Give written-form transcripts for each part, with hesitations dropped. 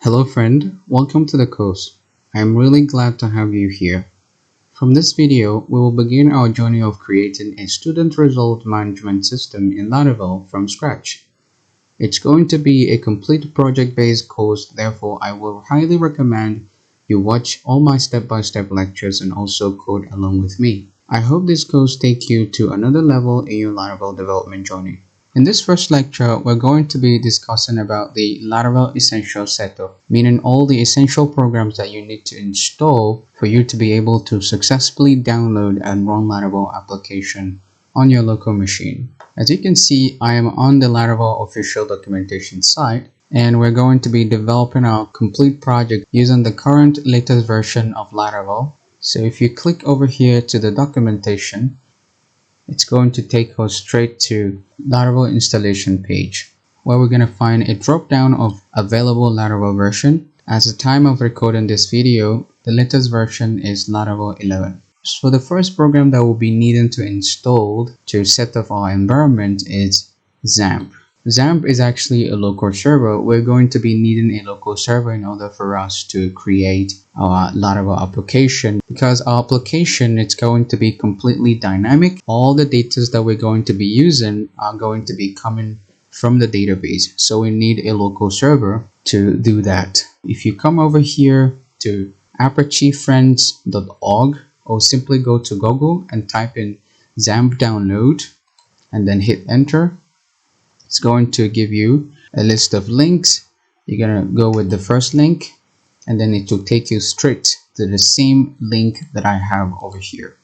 Hello friend, welcome to the course. I am really glad to have you here. From this video, we will begin our journey of creating a student result management system in Laravel from scratch. It's going to be a complete project-based course, therefore I will highly recommend you watch all my step-by-step lectures and also code along with me. I hope this course takes you to another level in your Laravel development journey. In this first lecture, we're going to be discussing about the Laravel Essential Setup, meaning all the essential programs that you need to install for you to be able to successfully download and run Laravel application on your local machine. As you can see, I am on the Laravel official documentation site, and we're going to be developing our complete project using the current latest version of Laravel. So if you click over here to the documentation, it's going to take us straight to Laravel installation page, where we're going to find a drop down of available Laravel version. As the time of recording this video, the latest version is Laravel 11. So the first program that we'll be needing to install to set up our environment is XAMPP. XAMPP is actually a local server. We're going to be needing a local server in order for us to create our Laravel application, because our application is going to be completely dynamic. All the data that we're going to be using are going to be coming from the database. So we need a local server to do that. If you come over here to apaechefriends.org, or simply go to Google and type in XAMPP download and then hit enter, it's going to give you a list of links. You're going to go with the first link, and then it will take you straight to the same link that I have over here.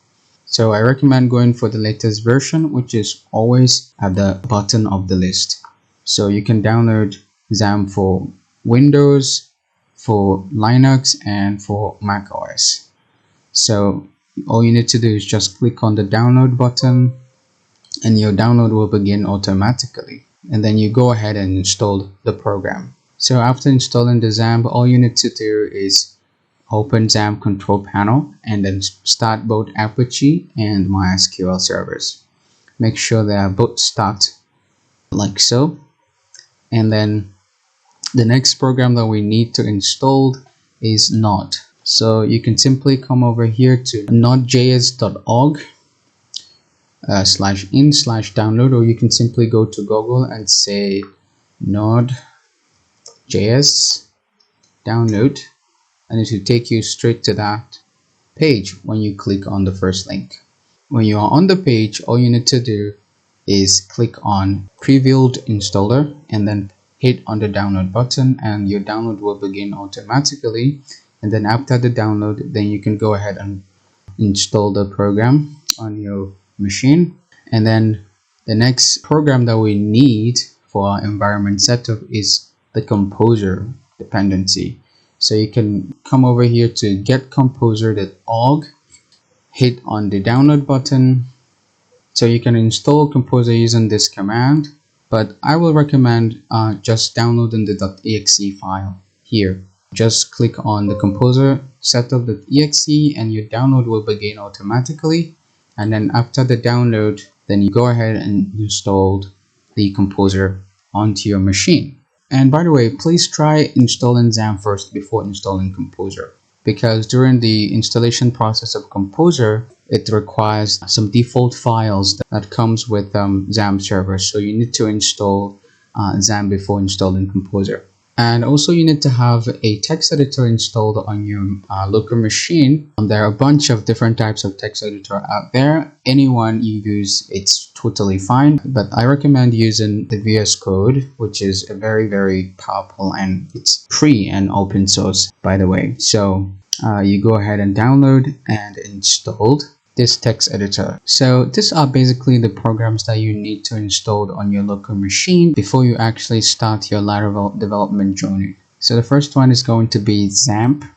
So I recommend going for the latest version, which is always at the bottom of the list. So you can download XAMPP for Windows, for Linux, and for Mac OS. So all you need to do is just click on the download button, and your download will begin automatically. And then you go ahead and install the program. So after installing the XAMPP, all you need to do is open XAMPP control panel and then start both Apache and MySQL servers. Make sure they are both start like so. And then the next program that we need to install is Node. So you can simply come over here to nodejs.org /in/download, or you can simply go to Google and say Node.js download, and it will take you straight to that page when you click on the first link. When you are on the page, all you need to do is click on previewed installer and then hit on the download button, and your download will begin automatically. And then after the download, then you can go ahead and install the program on your machine. And then the next program that we need for our environment setup is the composer dependency. So you can come over here to getcomposer.org, hit on the download button. So you can install composer using this command, but I will recommend just downloading the .exe file here. Just click on the composer setup.exe and your download will begin automatically. And then after the download, then you go ahead and install the composer onto your machine. And by the way, please try installing XAMPP first before installing composer, because during the installation process of composer, it requires some default files that comes with XAMPP server. So you need to install XAMPP before installing composer. And also you need to have a text editor installed on your local machine. There are a bunch of different types of text editor out there. Anyone you use, it's totally fine. But I recommend using the VS Code, which is a very powerful, and it's free and open source, by the way. So you go ahead and download and install this text editor. So these are basically the programs that you need to install on your local machine before you actually start your Laravel development journey. So the first one is going to be XAMPP.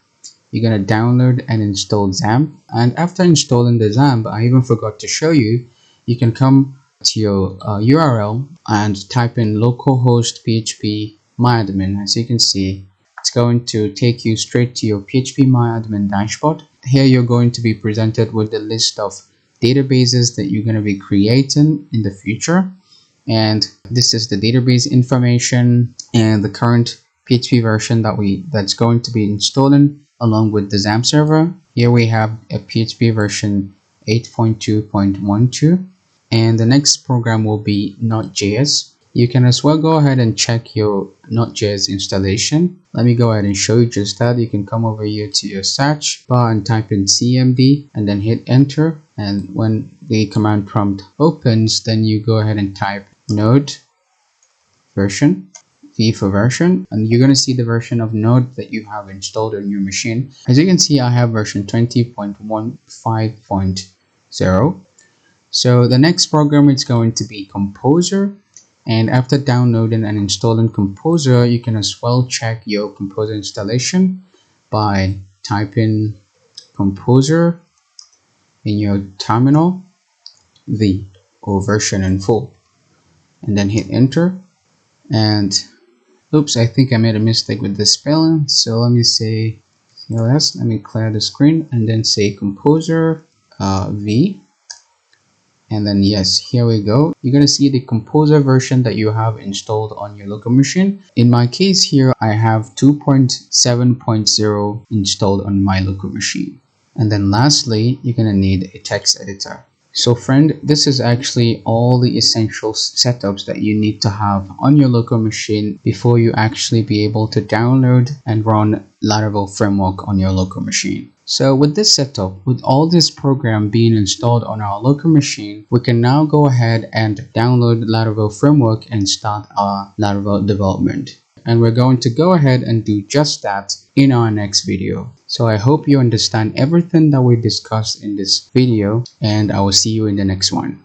You're going to download and install XAMPP. And after installing the XAMPP, I even forgot to show you, you can come to your URL and type in localhost php myadmin. As you can see, it's going to take you straight to your PHP myadmin dashboard. Here you're going to be presented with the list of databases that you're going to be creating in the future. And this is the database information and the current PHP version that's going to be installing along with the XAMPP server. Here we have a PHP version 8.2.12, and the next program will be Node.js. You can as well go ahead and check your Node.js installation. Let me go ahead and show you just that. You can come over here to your search bar and type in cmd and then hit enter. And when the command prompt opens, then you go ahead and type Node version, V for version, and you're going to see the version of Node that you have installed on your machine. As you can see, I have version 20.15.0. So the next program is going to be Composer. And after downloading and installing Composer, you can as well check your Composer installation by typing Composer in your terminal, V or version in full, and then hit enter. And oops, I think I made a mistake with the spelling, so let me say CLS. Let me clear the screen and then say Composer V, and then yes, here we go. You're gonna see the Composer version that you have installed on your local machine. In my case here, I have 2.7.0 installed on my local machine. And then lastly, you're gonna need a text editor. So friend, this is actually all the essential setups that you need to have on your local machine before you actually be able to download and run Laravel framework on your local machine. So with this setup, with all this program being installed on our local machine, we can now go ahead and download Laravel framework and start our Laravel development. And we're going to go ahead and do just that in our next video. So I hope you understand everything that we discussed in this video, and I will see you in the next one.